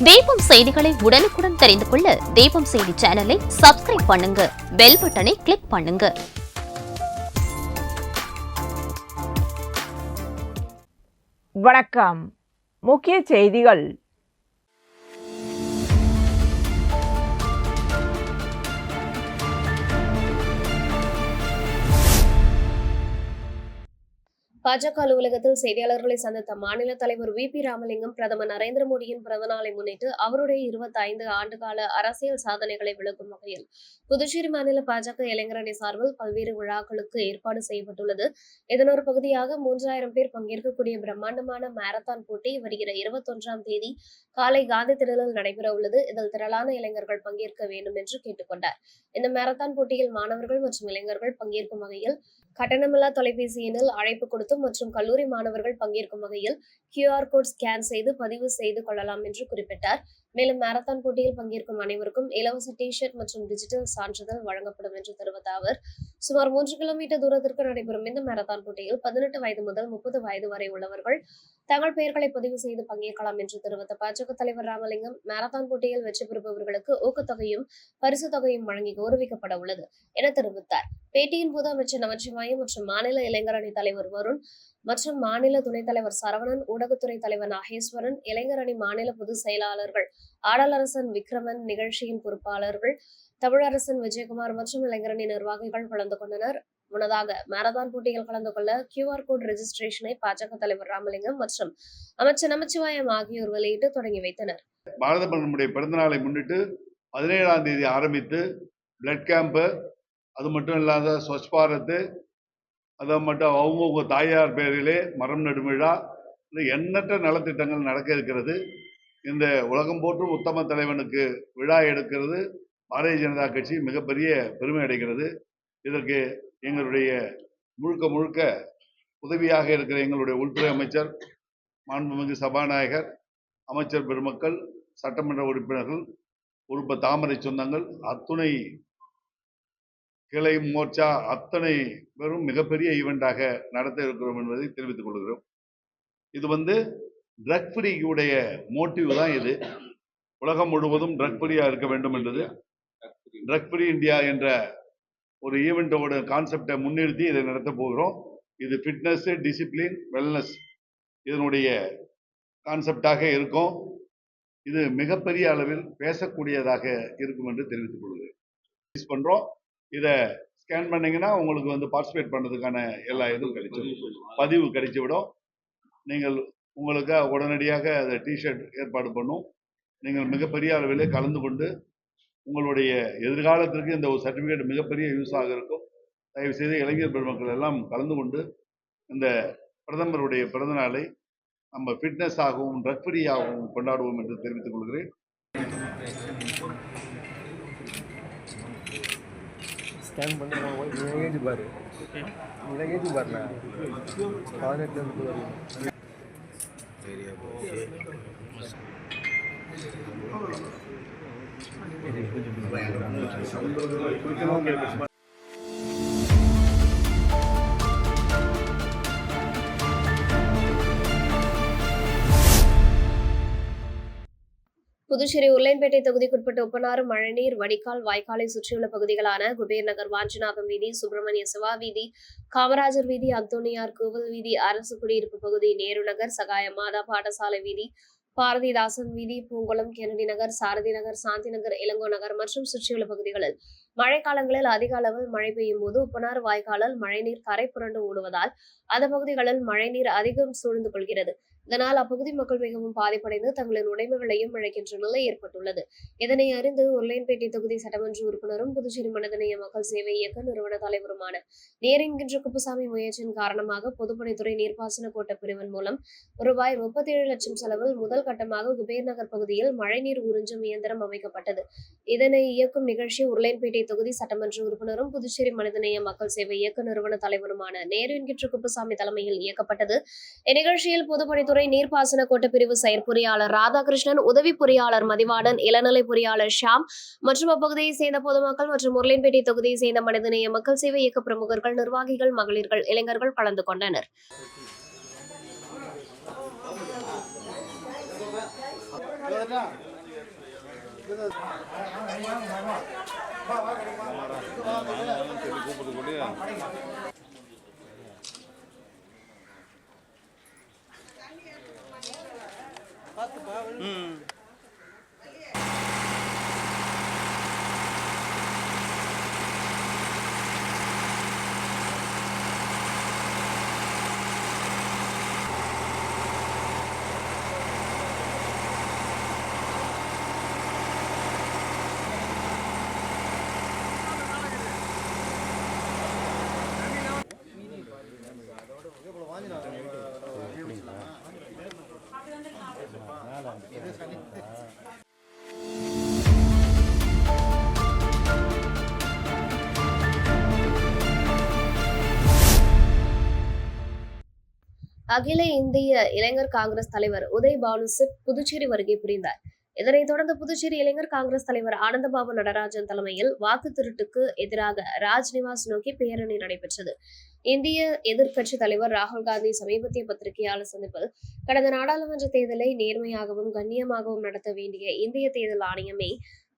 தீபம் செய்திகளை உடனுக்குடன் தெரிந்து கொள்ள தீபம் செய்தி சேனலை சப்ஸ்கிரைப் பண்ணுங்க, பெல் பட்டனை கிளிக் பண்ணுங்க. வணக்கம். முக்கிய செய்திகள். பாஜக அலுவலகத்தில் செய்தியாளர்களை சந்தித்த மாநில தலைவர் வி.பி. ராமலிங்கம் பிரதமர் நரேந்திர மோடியின் பிறந்தநாளை முன்னிட்டு அவருடைய 25 ஆண்டுகால அரசியல் சாதனைகளை விளக்கும் வகையில் புதுச்சேரி மாநில பாஜக இளைஞரணி சார்பில் பல்வேறு விழாக்களுக்கு ஏற்பாடு செய்யப்பட்டுள்ளது. இதன் ஒரு பகுதியாக 3000 பேர் பங்கேற்கக்கூடிய பிரம்மாண்டமான மாரத்தான் போட்டி வருகிற 21ஆம் தேதி காலை காந்தி திடலில் நடைபெற உள்ளது. இதில் திரளான இளைஞர்கள் பங்கேற்க வேண்டும் என்று கேட்டுக்கொண்டார். இந்த மாரத்தான் போட்டியில் மாணவர்கள் மற்றும் இளைஞர்கள் பங்கேற்கும் வகையில் கட்டணமில்லா தொலைபேசி எண்ணில் அழைப்பு கொடுத்து மற்றும் கல்லூரி மாணவர்கள் பங்கேற்கும் வகையில் QR கோட் ஸ்கேன் செய்து பதிவு செய்து கொள்ளலாம் என்று குறிப்பிட்டார். மேலும் மாரத்தான் போட்டியில் பங்கேற்கும் அனைவருக்கும் இலவச டி-ஷர்ட் மற்றும் டிஜிட்டல் சான்றிதழ் வழங்கப்படும் என்று தெரிவித்த அவர், சுமார் 3 கிலோமீட்டர் தூரத்திற்கு நடைபெறும் இந்த மாரத்தான் போட்டியில் 18 வயது முதல் 30 வயது வரை உள்ளவர்கள் தங்கள் பெயர்களை பதிவு செய்து பங்கேற்கலாம் என்று தெரிவித்த பாஜக தலைவர் ராமலிங்கம், மாரத்தான் போட்டியில் வெற்றி பெறுபவர்களுக்கு ஊக்கத்தொகையும் பரிசு தொகையும் வழங்கி கௌரவிக்கப்பட உள்ளது என தெரிவித்தார். பேட்டியின் போது அமைச்சர் நமச்சிவாயம் மற்றும் மாநில இளைஞரணி தலைவர் வருண் மற்றும் மாநில துணைத் தலைவர் சரவணன், ஊடகத்துறை தலைவர் நாகேஸ்வரன், இளைஞரணி மாநில பொதுச் செயலாளர்கள் ஆடலரசன் விக்ரமன், நிகழ்ச்சியின் பொறுப்பாளர்கள் தமிழரசன் விஜயகுமார் மற்றும் இளைஞரணி நிர்வாகிகள் கலந்து கொண்டனர். முன்னதாக மாரத்தான் போட்டியில் கலந்து கொள்ள QR கோட் ரெஜிஸ்ட்ரேஷனை பாஜக தலைவர் ராமலிங்கம் மற்றும் அமைச்சர் நமச்சிவாயம் ஆகியோர் வெளியிட்டு தொடங்கி வைத்தனர். பாரத பிரதமருடைய பிறந்த நாளை முன்னிட்டு 17ஆம் தேதி ஆரம்பித்து பிளட் கேம்ப், அது மட்டும் இல்லாத ஸ்வச் பாரத், அதை மட்டும் அவங்கவுங்க தாயார் பேரிலே மரம் நடும் விழா, எண்ணற்ற நலத்திட்டங்கள் நடக்க இருக்கிறது. இந்த உலகம் போற்றும் உத்தம தலைவனுக்கு விழா எடுக்கிறது பாரதிய ஜனதா கட்சி மிகப்பெரிய பெருமை அடைகிறது. இதற்கு எங்களுடைய முழுக்க உதவியாக இருக்கிற எங்களுடைய உள்துறை அமைச்சர், மாண்புமிகு சபாநாயகர், அமைச்சர் பெருமக்கள், சட்டமன்ற உறுப்பினர்கள், உறுப்பு தாமரை சொந்தங்கள், அத்துணை கிளை மோர்ச்சா அத்தனை பெரும் மிகப்பெரிய ஈவெண்டாக நடத்த இருக்கிறோம் என்பதை தெரிவித்துக் கொள்கிறோம். இது ட்ரக் ஃப்ரீயுடைய மோட்டிவ் தான். இது உலகம் முழுவதும் ட்ரக் ஃப்ரீயா இருக்க வேண்டும் என்றது. ட்ரக் ஃப்ரீ இந்தியா என்ற ஒரு ஈவெண்டோட கான்செப்டை முன்னிறுத்தி இதை நடத்த போகிறோம். இது ஃபிட்னஸ், டிசிப்ளின், வெல்னஸ் இதனுடைய கான்செப்டாக இருக்கும். இது மிகப்பெரிய அளவில் பேசக்கூடியதாக இருக்கும் என்று தெரிவித்துக் கொள்கிறேன். பண்றோம். இதை ஸ்கேன் பண்ணீங்கன்னா உங்களுக்கு பார்ட்டிசிபேட் பண்ணுறதுக்கான எல்லா இதுவும் கிடைச்சிடும், பதிவு கிடைச்சிவிடும். நீங்கள் உங்களுக்கு உடனடியாக அதை டிஷர்ட் ஏற்பாடு பண்ணும். நீங்கள் மிகப்பெரிய அளவிலே கலந்து கொண்டு உங்களுடைய எதிர்காலத்திற்கு இந்த ஒரு சர்டிஃபிகேட் மிகப்பெரிய யூஸ் ஆக இருக்கும். தயவு செய்து இளைஞர் பெருமக்கள் எல்லாம் கலந்து கொண்டு இந்த பிரதமருடைய பிறந்த நாளை நம்ம ஃபிட்னஸ் ஆகவும் ட்ரக் ஃப்ரீ ஆகவும் கொண்டாடுவோம் என்று தெரிவித்துக் கொள்கிறேன். ஸ்கேன் பண்ணி ஏஜ் பாரு, ஏஜ் பாருண்ணா 18 புதுச்சேரி உருளையன்பேட்டை தொகுதிக்குட்பட்ட உப்பனாறு மழைநீர் வடிகால் வாய்க்காலை சுற்றியுள்ள பகுதிகளான குபேர் நகர், வாஞ்சிநாதம் வீதி, சுப்பிரமணிய சிவா வீதி, காமராஜர் வீதி, அந்தோனியார் கோவில் வீதி, அரசு குடியிருப்பு பகுதி, நேரு நகர், சகாய மாதா பாடசாலை வீதி, பாரதிதாசன் வீதி, பூங்குளம், கெனடி நகர், சாரதி நகர், சாந்தி நகர், இளங்கோ நகர் மற்றும் சுற்றியுள்ள பகுதிகளில் மழைக்காலங்களில் அதிக அளவில் மழை பெய்யும் போது உப்பனாறு வாய்க்காலில் மழைநீர் கரை புரண்டு ஓடுவதால் அந்த பகுதிகளில் மழைநீர் அதிகம் சூழ்ந்து கொள்கிறது. இதனால் அப்பகுதி மக்கள் மிகவும் பாதிப்படைந்து தங்களின் உடைமைகளையும் இழக்கின்ற நிலை ஏற்பட்டுள்ளது. இதனை அறிந்து உருளையன்பேட்டை தொகுதி சட்டமன்ற உறுப்பினரும் புதுச்சேரி மனிதநேய மக்கள் சேவை இயக்க நிறுவன தலைவருமான நேரு என்கின்ற குப்புசாமி முயற்சியின் காரணமாக பொதுப்பணித்துறை நீர்ப்பாசன கோட்ட பிரிவின் மூலம் ரூபாய் 37 லட்சம் செலவில் முதல் கட்டமாக குபேர் நகர் பகுதியில் மழைநீர் உறிஞ்சும் இயந்திரம் அமைக்கப்பட்டது. இதனை இயக்கும் நிகழ்ச்சி உருளையன்பேட்டை தொகுதி சட்டமன்ற உறுப்பினரும் புதுச்சேரி மனிதநேய மக்கள் சேவை இயக்க நிறுவன தலைவருமான நேரு என்கின்ற குப்புசாமி தலைமையில் இயக்கப்பட்டது. இந்நிகழ்ச்சியில் பொதுப்பணித்துறை நீர்ப்பாசன கோட்ட பிரிவு செயற்பொறியாளர் ராதாகிருஷ்ணன், உதவி பொறியாளர் மதிவாடன், இளநிலை பொறியாளர் ஷாம் மற்றும் அப்பகுதியை சேர்ந்த பொதுமக்கள் மற்றும் உருளையன்பேட்டை தொகுதியை சேர்ந்த மனிதநேய மக்கள் சேவை இயக்க பிரமுகர்கள், நிர்வாகிகள், மகளிர்கள், இளைஞர்கள் கலந்து கொண்டனர். அகில இந்திய இளைஞர் காங்கிரஸ் தலைவர் உதய் பானு சிப் புதுச்சேரி வருகை புரிந்தார். இதனைத் தொடர்ந்து புதுச்சேரி இளைஞர் காங்கிரஸ் தலைவர் ஆனந்தபாபு நடராஜன் தலைமையில் வாக்கு திருட்டுக்கு எதிராக ராஜ்நிவாஸ் நோக்கி பேரணி நடைபெற்றது. இந்திய எதிர்க்கட்சி தலைவர் ராகுல் காந்தி சமீபத்திய பத்திரிகையாளர் சந்திப்பில் கடந்த நாடாளுமன்ற தேர்தலை நேர்மையாகவும் கண்ணியமாகவும் நடத்த வேண்டிய இந்திய தேர்தல் ஆணையமே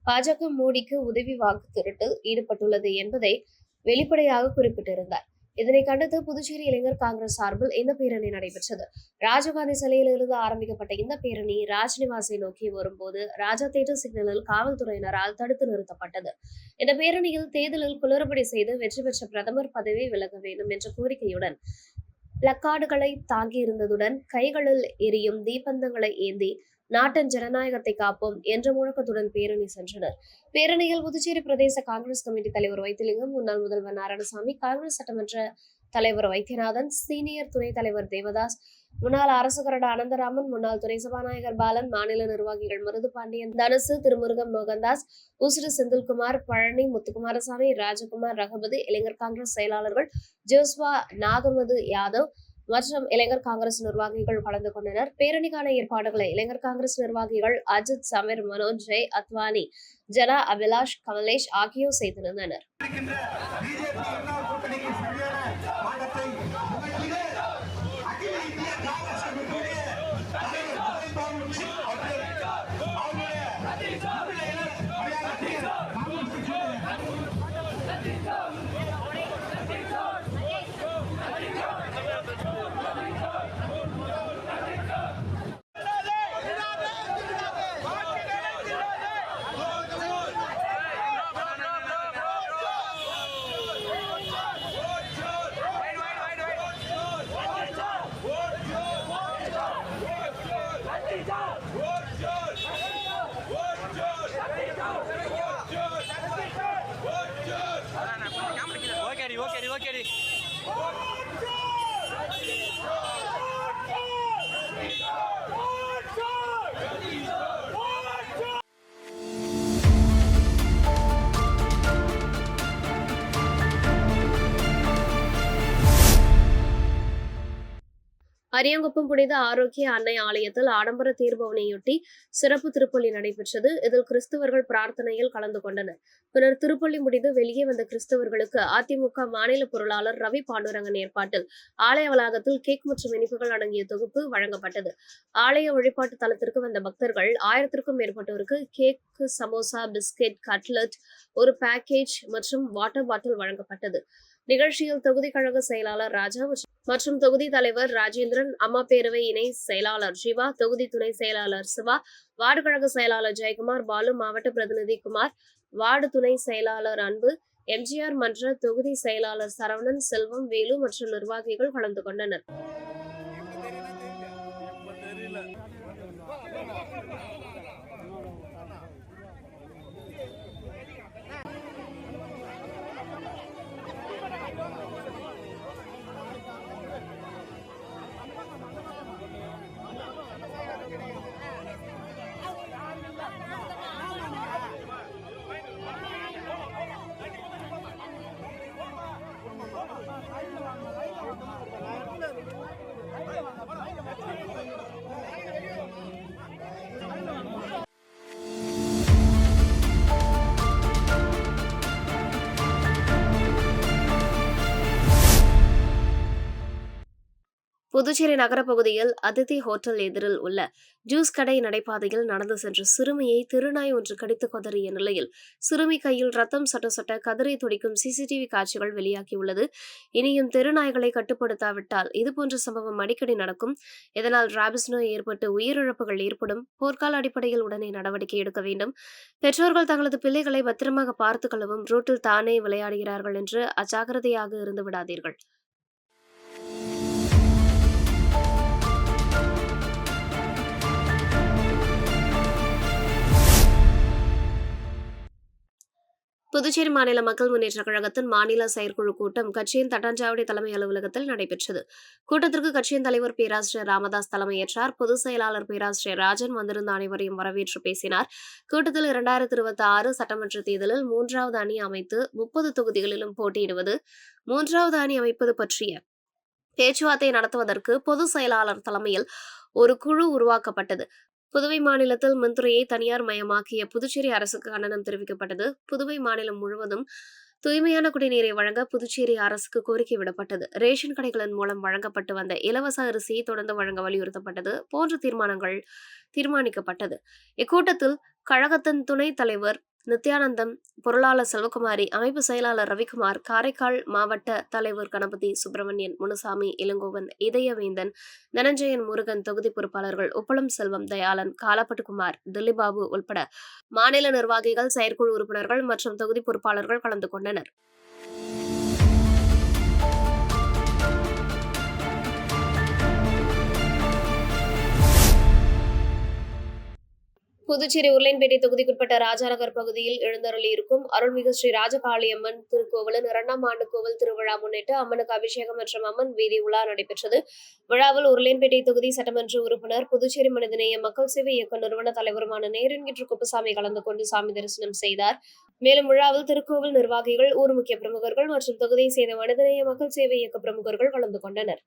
பாஜக மோடிக்கு உதவி வாக்கு திருட்டில் ஈடுபட்டுள்ளது என்பதை வெளிப்படையாக குறிப்பிட்டிருந்தார். இதனை கண்டித்து புதுச்சேரி இளைஞர் காங்கிரஸ் சார்பில் இந்த பேரணி நடைபெற்றது. ராஜீவ்காந்தி சிலையிலிருந்து ஆரம்பிக்கப்பட்ட இந்த பேரணி ராஜ்நிவாசை நோக்கி வரும்போது ராஜா தேட்டர் சிக்னலில் காவல்துறையினரால் தடுத்து நிறுத்தப்பட்டது. இந்த பேரணியில் தேர்தலில் குளறுபடி செய்து வெற்றி பெற்ற பிரதமர் பதவி விலக வேண்டும் என்ற கோரிக்கையுடன் பிளக்கார்டுகளை தாங்கியிருந்ததுடன் கைகளில் எரியும் தீபந்தங்களை ஏந்தி நாட்டின் ஜனநாயகத்தை காப்போம் என்ற முழக்கத்துடன் பேரணி சென்றனர். பேரணியில் புதுச்சேரி பிரதேச காங்கிரஸ் கமிட்டி தலைவர் வைத்திலிங்கம், முன்னாள் முதல்வர் நாராயணசாமி, காங்கிரஸ் சட்டமன்ற தலைவர் வைத்தியநாதன், சீனியர் துணைத் தலைவர் தேவதாஸ், முன்னாள் அரசு கரட அனந்தராமன், முன்னாள் துணை சபாநாயகர் பாலன், மாநில நிர்வாகிகள் மருது பாண்டியன், தனுசு, திருமுருகம், மோகன்தாஸ், உசுறு செந்தில்குமார், பழனி, முத்துக்குமாரசாமி, ராஜகுமார், ரகுபதி, இளைஞர் காங்கிரஸ் செயலாளர்கள் ஜோஸ்வா, நாகமது யாதவ் மற்றும் இளைஞர் காங்கிரஸ் நிர்வாகிகள் கலந்து கொண்டனர். பேரணிக்கான ஏற்பாடுகளை இளைஞர் காங்கிரஸ் நிர்வாகிகள் அஜித், சமீர், மனோஜ், ஜெய், அத்வானி, ஜனா, அபிலாஷ், கமலேஷ் ஆகியோர் செய்திருந்தனர். Okay. அரியாங்குப்பம் புனித ஆரோக்கிய அன்னை ஆலயத்தில் ஆடம்பர தீர்ப்பவனையொட்டி சிறப்பு திருப்பலி நடைபெற்றது. இதில் கிறிஸ்தவர்கள் பிரார்த்தனையில் கலந்து கொண்டனர். பின்னர் திருப்பலி முடிந்து வெளியே வந்த கிறிஸ்தவர்களுக்கு அதிமுக மாநில பொருளாளர் ரவி பாண்டுரங்கன் ஏற்பாட்டில் ஆலய வளாகத்தில் கேக் மற்றும் இனிப்புகள் அடங்கிய தொகுப்பு வழங்கப்பட்டது. ஆலய வழிபாட்டு தலத்திற்கு வந்த பக்தர்கள் 1000க்கும் மேற்பட்டோருக்கு கேக், சமோசா, பிஸ்கெட், கட்லெட், ஒரு பேக்கேஜ் மற்றும் வாட்டர் பாட்டில் வழங்கப்பட்டது. நிகழ்ச்சியில் தொகுதி கழக செயலாளர் ராஜா மற்றும் தொகுதி தலைவர் ராஜேந்திரன், அம்மா பேரவை இணை செயலாளர் ஜீவா, தொகுதி துணை செயலாளர் சிவா, வார்டு கழக செயலாளர் ஜெயக்குமார், பாலு, மாவட்ட பிரதிநிதி குமார், வார்டு துணை செயலாளர் அன்பு, எம்ஜிஆர் மன்ற தொகுதி செயலாளர் சரவணன், செல்வம், வேலு மற்றும் நிர்வாகிகள் கலந்து கொண்டனர். புதுச்சேரி நகர பகுதியில் அதிதி ஹோட்டல் எதிரில் உள்ள ஜூஸ் கடை நடைபாதையில் நடந்து சென்ற சிறுமியை திருநாய் ஒன்று கடித்து கொதறிய நிலையில் சிறுமி கையில் ரத்தம் சொட்ட சொட்ட கதறி துடிக்கும் சிசிடிவி காட்சிகள் வெளியாகியுள்ளது. இனியும் தெருநாய்களை கட்டுப்படுத்தாவிட்டால் இதுபோன்ற சம்பவம் அடிக்கடி நடக்கும். இதனால் ராபிஸ் நோய் ஏற்பட்டு உயிரிழப்புகள் ஏற்படும். போர்க்கால அடிப்படையில் உடனே நடவடிக்கை எடுக்க வேண்டும். பெற்றோர்கள் தங்களது பிள்ளைகளை பத்திரமாக பார்த்துக் கொள்ளவும். ரோட்டில் தானே விளையாடுகிறார்கள் என்று அஜாக்கிரதையாக இருந்து விடாதீர்கள். புதுச்சேரி மாநில மக்கள் முன்னேற்றக் கழகத்தின் மாநில செயற்குழு கூட்டம் கட்சியின் தட்டாஞ்சாவடி தலைமை அலுவலகத்தில் நடைபெற்றது. கூட்டத்திற்கு கட்சியின் தலைவர் பேராசிரியர் ராமதாஸ் தலைமையேற்றார். பொதுச் செயலாளர் பேராசிரியர் ராஜன் வந்திருந்த அனைவரையும் வரவேற்று பேசினார். கூட்டத்தில் 2026 சட்டமன்ற தேர்தலில் 3வது அணி அமைத்து 30 தொகுதிகளிலும் போட்டியிடுவது, 3வது அணி அமைப்பது பற்றிய பேச்சுவார்த்தை நடத்துவதற்கு பொதுச் செயலாளர் தலைமையில் ஒரு குழு உருவாக்கப்பட்டது. புதுவை மாநிலத்தில் மின்துறையை தனியார் மயமாக்கிய புதுச்சேரி அரசுக்கு கண்டனம் தெரிவிக்கப்பட்டது. புதுவை மாநிலம் முழுவதும் தூய்மையான குடிநீரை வழங்க புதுச்சேரி அரசுக்கு கோரிக்கை விடப்பட்டது. ரேஷன் கடைகளின் மூலம் வழங்கப்பட்டு வந்த இலவச அரிசியை தொடர்ந்து வழங்க வலியுறுத்தப்பட்டது போன்ற தீர்மானங்கள் தீர்மானிக்கப்பட்டது. இக்கூட்டத்தில் கழகத்தின் துணைத் தலைவர் நித்யானந்தம், பொருளாளர் செல்வகுமாரி, அமைப்பு செயலாளர் ரவிக்குமார், காரைக்கால் மாவட்ட தலைவர் கணபதி, சுப்பிரமணியன், முனுசாமி, இளங்கோவன், இதயவேந்தன், தனஞ்சயன், முருகன், தொகுதி பொறுப்பாளர்கள் உப்பளம் செல்வம், தயாளன், காலப்பட்டுக்குமார், தில்லிபாபு உள்பட மாநில நிர்வாகிகள், செயற்குழு உறுப்பினர்கள் மற்றும் தொகுதி பொறுப்பாளர்கள் கலந்து கொண்டனர். புதுச்சேரி உருளையன்பேட்டை தொகுதிக்குட்பட்ட ராஜாநகர் பகுதியில் எழுந்தருளியிருக்கும் அருள்மிகு ஸ்ரீ ராஜகாளியம்மன் திருக்கோவிலின் 2ஆம் ஆண்டு கோவில் திருவிழா முன்னிட்டு அம்மனுக்கு அபிஷேகம் மற்றும் அம்மன் வீதி உலா நடைபெற்றது. விழாவில் உருளையன்பேட்டை தொகுதி சட்டமன்ற உறுப்பினர், புதுச்சேரி மனிதநேய மக்கள் சேவை இயக்க நிறுவன தலைவருமான நேரன்கிற்று குப்புசாமி கலந்து கொண்டு சாமி தரிசனம் செய்தார். மேலும் விழாவில் திருக்கோவில் நிர்வாகிகள், ஊர் முக்கிய பிரமுகர்கள் மற்றும் தொகுதியை சேர்ந்த மனிதநேய மக்கள் சேவை இயக்க பிரமுகர்கள் கலந்து கொண்டனர்.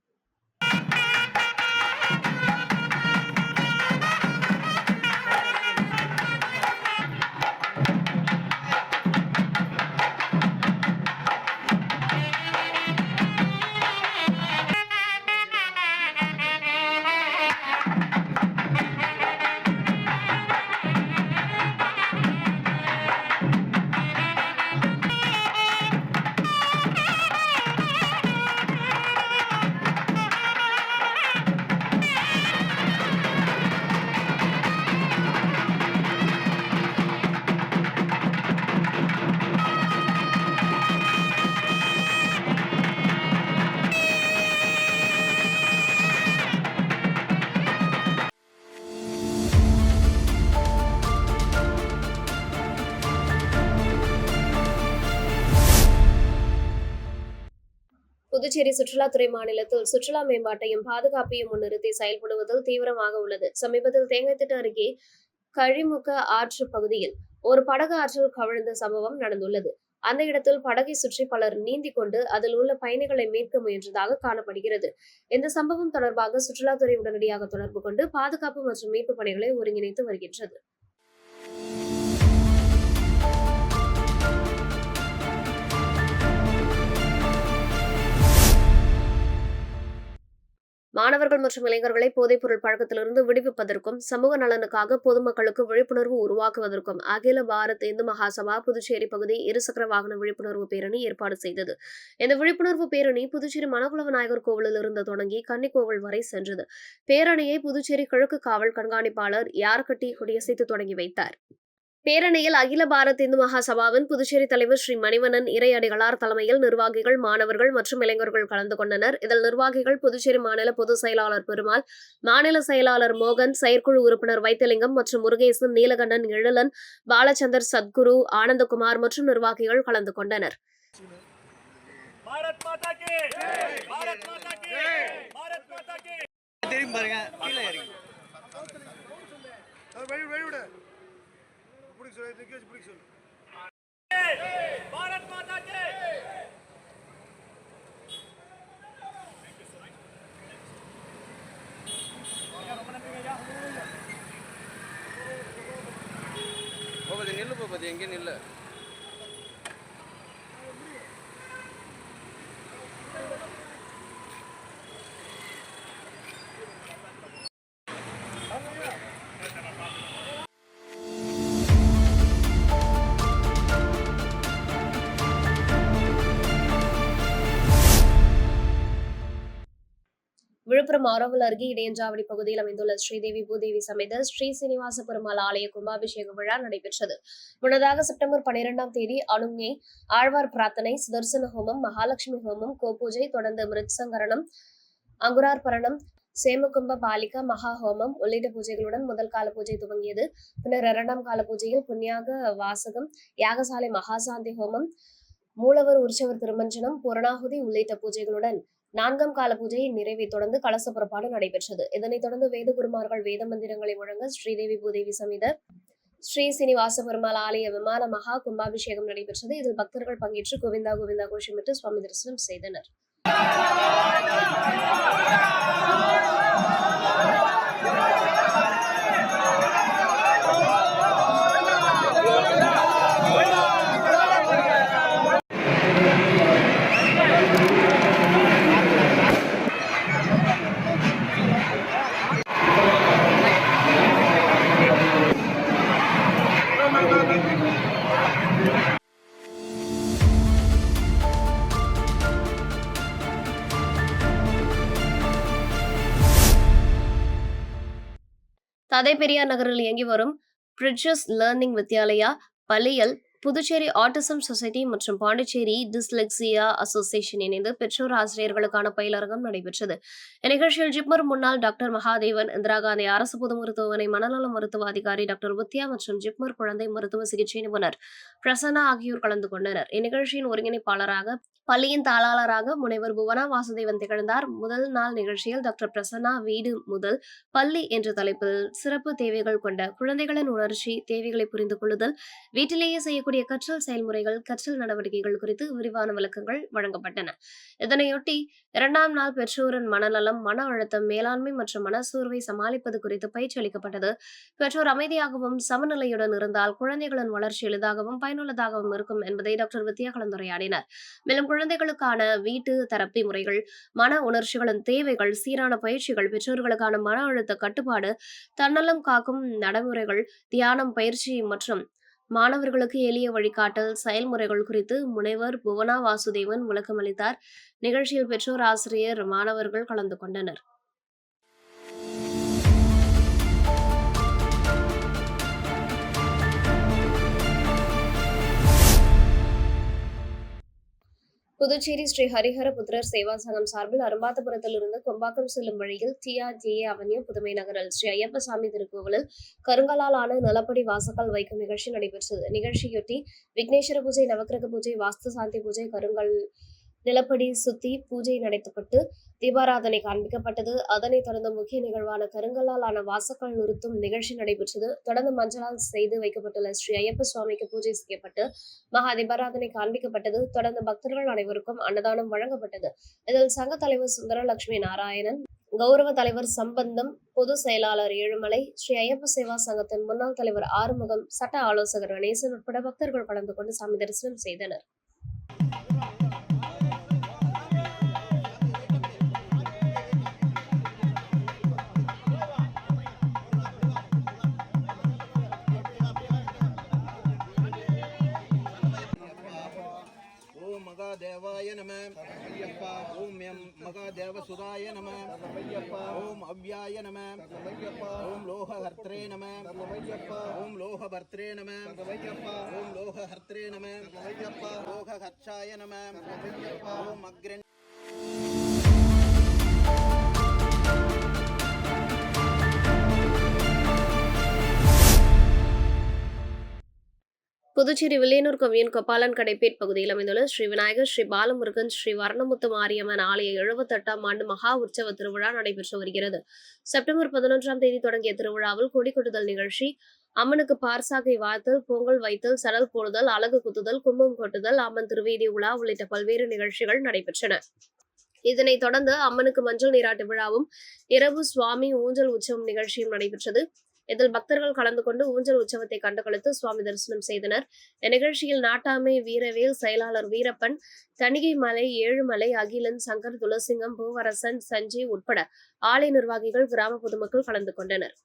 புதுச்சேரி சுற்றுலாத்துறை மாநிலத்தில் சுற்றுலா மேம்பாட்டையும் பாதுகாப்பையும் முன்னிறுத்தி செயல்படுவதில் தீவிரமாக உள்ளது. சமீபத்தில் தேங்காய்திட்டு அருகே கழிமுக ஆற்று பகுதியில் ஒரு படகு ஆற்றில் கவிழ்ந்த சம்பவம் நடந்துள்ளது. அந்த இடத்தில் படகை சுற்றி பலர் நீந்தி கொண்டு அதில் உள்ள பயணிகளை மீட்க முயன்றதாக காணப்படுகிறது. இந்த சம்பவம் தொடர்பாக சுற்றுலாத்துறை உடனடியாக தொடர்பு கொண்டு பாதுகாப்பு மற்றும் மீட்பு பணிகளை ஒருங்கிணைத்து வருகின்றது. மாணவர்கள் மற்றும் இளைஞர்களை போதைப்பொருள் பழக்கத்திலிருந்து விடுவிப்பதற்கும் சமூக நலனுக்காக பொதுமக்களுக்கு விழிப்புணர்வு உருவாக்குவதற்கும் அகில பாரத் இந்து மகாசபா புதுச்சேரி பகுதி இருசக்கர வாகன விழிப்புணர்வு பேரணி ஏற்பாடு செய்தது. இந்த விழிப்புணர்வு பேரணி புதுச்சேரி மணக்குள விநாயகர் கோவிலில் இருந்து தொடங்கி கன்னிக்கோவில் வரை சென்றது. பேரணியை புதுச்சேரி கிழக்கு காவல் கண்காணிப்பாளர் யார்கட்டி கொடியசைத்து தொடங்கி வைத்தார். பேரணியில் அகில பாரத் இந்து மகாசபாவின் புதுச்சேரி தலைவர் ஸ்ரீ மணிவண்ணன் இறையடிகளார் தலைமையில் நிர்வாகிகள், மாணவர்கள் மற்றும் இளைஞர்கள் கலந்து கொண்டனர். இதில் நிர்வாகிகள் புதுச்சேரி மாநில பொதுச் செயலாளர் பெருமாள், மாநில செயலாளர் மோகன், செயற்குழு உறுப்பினர் வைத்தியலிங்கம் மற்றும் முருகேசன், நீலகண்டன், எழிலன், பாலச்சந்தர், சத்குரு, ஆனந்தகுமார் மற்றும் நிர்வாகிகள் கலந்து கொண்டனர். நில்லு போகுது, எங்கே நில்லு. விழுப்புரம் ஆரோவில் அருகே இடையஞ்சாவடி பகுதியில் அமைந்துள்ள ஸ்ரீதேவி பூதேவி சமேத ஸ்ரீ சீனிவாச பெருமாள் ஆலய கும்பாபிஷேக விழா நடைபெற்றது. முன்னதாக செப்டம்பர் 12ஆம் தேதி அனுஞை, ஆழ்வார் பிரார்த்தனை, சுதர்சன ஹோமம், மகாலட்சுமி ஹோமம், கோபூஜை, தொடர்ந்து மிருத்சங்கரணம், அங்குரார்ப்பணம், சேமகும்ப பாலிகா மகா ஹோமம் உள்ளிட்ட பூஜைகளுடன் முதல் கால பூஜை துவங்கியது. பின்னர் 2ஆம் கால பூஜையில் புண்ணியாக வாசகம், யாகசாலை மகாசாந்தி ஹோமம், மூலவர் உற்சவர் திருமஞ்சனம், புரணாகுதி உள்ளிட்ட பூஜைகளுடன் 4ஆம் கால பூஜையை நிறைவை தொடர்ந்து கலச புறப்பாடு நடைபெற்றது. இதனைத் தொடர்ந்து வேத குருமார்கள் வேத மந்திரங்களை முழங்க ஸ்ரீதேவி பூதேவி சமேத ஸ்ரீ சீனிவாச பெருமாள் ஆலய விமான மகா கும்பாபிஷேகம் நடைபெற்றது. இதில் பக்தர்கள் பங்கேற்று கோவிந்தா கோவிந்தா கோஷமிட்டு சுவாமி தரிசனம் செய்தனர். ததை பெரியார் நகரில் இயங்கி வரும் பிரிட்ஜஸ் லேர்னிங் வித்யாலயா பள்ளியில் புதுச்சேரி ஆட்டிசம் சொசைட்டி மற்றும் பாண்டிச்சேரி டிஸ்லெக்சியா அசோசியேஷன் இணைந்து பெற்றோர் ஆசிரியர்களுக்கான பயிலரங்கம் நடைபெற்றது. இந்நிகழ்ச்சியில் ஜிப்மர் முன்னாள் டாக்டர் மகாதேவன், இந்திரா காந்தி அரசு பொது மருத்துவமனை மனநல மருத்துவ அதிகாரி டாக்டர் வித்யா மற்றும் ஜிப்மர் குழந்தை மருத்துவ சிகிச்சை நிபுணர் பிரசன்னா ஆகியோர் கலந்து கொண்டனர். இந்நிகழ்ச்சியின் ஒருங்கிணைப்பாளராக பள்ளியின் தாளாளராக முனைவர் புவனா வாசுதேவன் திகழ்ந்தார். முதல் நாள் நிகழ்ச்சியில் டாக்டர் பிரசன்னா வீடு முதல் பள்ளி என்ற தலைப்பில் சிறப்பு தேவைகள் கொண்ட குழந்தைகளின் உணர்ச்சி தேவைகளை புரிந்து கொள்ளுதல், வீட்டிலேயே செய்யக்கூடிய கற்றல் செயல்முறைகள், கற்றல் நடவடிக்கைகள் குறித்து விரிவான விளக்கங்கள் வழங்கப்பட்டன. இதனையொட்டி 2ஆம் நாள் பெற்றோரின் மனநலம், மன அழுத்தம் மேலாண்மை மற்றும் மனசோர்வை சமாளிப்பது குறித்து பயிற்சி அளிக்கப்பட்டது. பெற்றோர் அமைதியாகவும் சமநிலையுடன் இருந்தால் குழந்தைகளின் வளர்ச்சி எளிதாகவும் பயனுள்ளதாகவும் இருக்கும் என்பதை டாக்டர் வித்யா கலந்துரையாடினார். மேலும் குழந்தைகளுக்கான வீட்டு தெரப்பி முறைகள், மன உணர்ச்சிகளின் தேவைகள், சீரான பயிற்சிகள், பெற்றோர்களுக்கான மன அழுத்த கட்டுப்பாடு, தன்னலம் காக்கும் நடைமுறைகள், தியானம் பயிற்சி மற்றும் மாணவர்களுக்கு எளிய வழிகாட்டல் செயல்முறைகள் குறித்து முனைவர் புவனா வாசுதேவன் விளக்கமளித்தார். நிகழ்ச்சியில் பெற்றோர், ஆசிரியர், மாணவர்கள் கலந்து கொண்டனர். புதுச்சேரி ஸ்ரீ ஹரிஹர புத்திரர் சேவா சங்கம் சார்பில் அரும்பாத்தபுரத்தில் இருந்து கொம்பாக்கம் செல்லும் வழியில் TRDA அவென்யூ புதுமை நகரில் ஸ்ரீ ஐயப்பசாமி திருக்கோவிலில் கருங்கலால் ஆன நிலப்படி வாசக்கால் வைக்கும் நிகழ்ச்சி நடைபெற்றது. நிகழ்ச்சியொட்டி விக்னேஸ்வர பூஜை, நவக்கிரக பூஜை, வாஸ்து சாந்தி பூஜை, கருங்கல் நிலப்படி சுத்தி பூஜை நடத்தப்பட்டு தீபாராதனை காண்பிக்கப்பட்டது. அதனைத் தொடர்ந்து முக்கிய நிகழ்வான கருங்கல்லால் ஆன வாசக்கால் நிறுத்தும் நிகழ்ச்சி நடைபெற்றது. தொடர்ந்து மஞ்சளால் செய்து வைக்கப்பட்டுள்ள ஸ்ரீ ஐயப்ப சுவாமிக்கு பூஜை செய்யப்பட்டு மகா தீபாராதனை காண்பிக்கப்பட்டது. தொடர்ந்து பக்தர்கள் அனைவருக்கும் அன்னதானம் வழங்கப்பட்டது. இதில் சங்க தலைவர் சுந்தரலட்சுமி நாராயணன், கௌரவ தலைவர் சம்பந்தம், பொது செயலாளர் ஏழுமலை, ஸ்ரீ ஐயப்ப சேவா சங்கத்தின் முன்னாள் தலைவர் ஆறுமுகம், சட்ட ஆலோசகர் கணேசன் உட்பட பக்தர்கள் கலந்து கொண்டு சாமி தரிசனம் செய்தனர். மகாதேவாய நம. ஓம் எம் மகாதேவசுதாய நம. ஓம் அவ்யாய நம. ஓம் லோகஹர்த்ரே நம. ஓம் லோகபர்த்ரே நம. ஓம் லோகஹர்த்ரே நம. லோகஹர்ஷாய நம. ஓம் அக்ரன். புதுச்சேரி வில்லியனூர் கொம்யூன் கொப்பாலன் கடைப்பேட் பகுதியில் அமைந்துள்ள ஸ்ரீ விநாயகர், ஸ்ரீ பாலமுருகன், ஸ்ரீ வர்ணமுத்து மாரியம்மன் ஆலய 78ஆம் ஆண்டு மகா உற்சவ திருவிழா நடைபெற்று வருகிறது. செப்டம்பர் 11ஆம் தேதி தொடங்கிய திருவிழாவில் கொடி கொட்டுதல் நிகழ்ச்சி, அம்மனுக்கு பார்சாகை வாய்த்தல், பொங்கல் வைத்தல், சடல் போடுதல், அலகு குத்துதல், கும்பம் கொட்டுதல், அம்மன் திருவீதி உலா உள்ளிட்ட பல்வேறு நிகழ்ச்சிகள் நடைபெற்றன. இதனைத் தொடர்ந்து அம்மனுக்கு மஞ்சள் நீராட்டு விழாவும் இரவு சுவாமி ஊஞ்சல் உற்சவம் நிகழ்ச்சியும் நடைபெற்றது. இதில் பக்தர்கள் கலந்து கொண்டு ஊஞ்சல் உற்சவத்தை கண்டுகளித்து சுவாமி தரிசனம் செய்தனர். இந்நிகழ்ச்சியில் நாட்டாமை வீரவேல், செயலாளர் வீரப்பன், தணிகை மலை, ஏழுமலை, அகிலன், சங்கர், துளசிங்கம், பூவரசன், சஞ்சீவ் உட்பட ஆலய நிர்வாகிகள், கிராம பொதுமக்கள் கலந்து கொண்டனர்.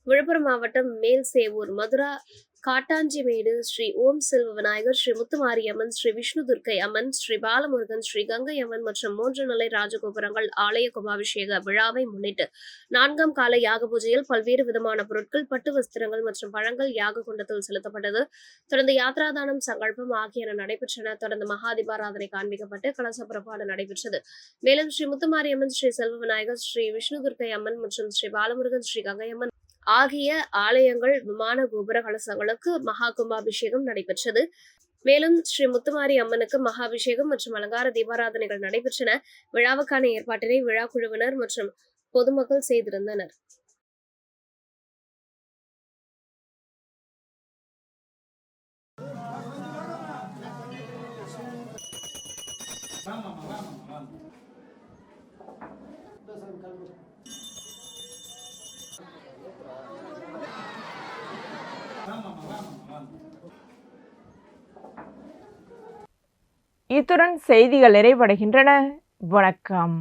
விழுப்புரம் மாவட்டம் மேல்சேவூர் மதுரா காட்டாஞ்சிமேடு ஸ்ரீ ஓம் செல்வ விநாயகர், ஸ்ரீ முத்துமாரியம்மன், ஸ்ரீ விஷ்ணு துர்க்கை அம்மன், ஸ்ரீ பாலமுருகன், ஸ்ரீ கங்கை அம்மன் மற்றும் 3 நிலை ராஜகோபுரங்கள் ஆலய கும்பாபிஷேக விழாவை முன்னிட்டு 4ஆம் கால யாக பூஜையில் பல்வேறு விதமான பொருட்கள், பட்டு வஸ்திரங்கள் மற்றும் பழங்கள் யாக குண்டத்தில் செலுத்தப்பட்டது. தொடர்ந்து யாத்ராதானம், சங்கல்பம் ஆகியன நடைபெற்றன. தொடர்ந்து மகாதீபாராதனை காண்பிக்கப்பட்டு கலச புறப்பாடு நடைபெற்றது. மேலும் ஸ்ரீ முத்துமாரியம்மன், ஸ்ரீ செல்வ விநாயகர், ஸ்ரீ விஷ்ணு துர்க்கை அம்மன் மற்றும் ஸ்ரீ பாலமுருகன், ஸ்ரீ கங்கை அம்மன் ஆகிய ஆலயங்கள் விமான கோபுர கலசங்களுக்கு மகா கும்பாபிஷேகம் நடைபெற்றது. மேலும் ஸ்ரீ முத்துமாரி அம்மனுக்கு மகாபிஷேகம் மற்றும் அலங்கார தீபாராதனைகள் நடைபெற்றன. விழாவுக்கான ஏற்பாட்டினை விழா குழுவினர் மற்றும் பொதுமக்கள் செய்திருந்தனர். இத்துடன் செய்திகள் நிறைவடைகின்றன. வணக்கம்.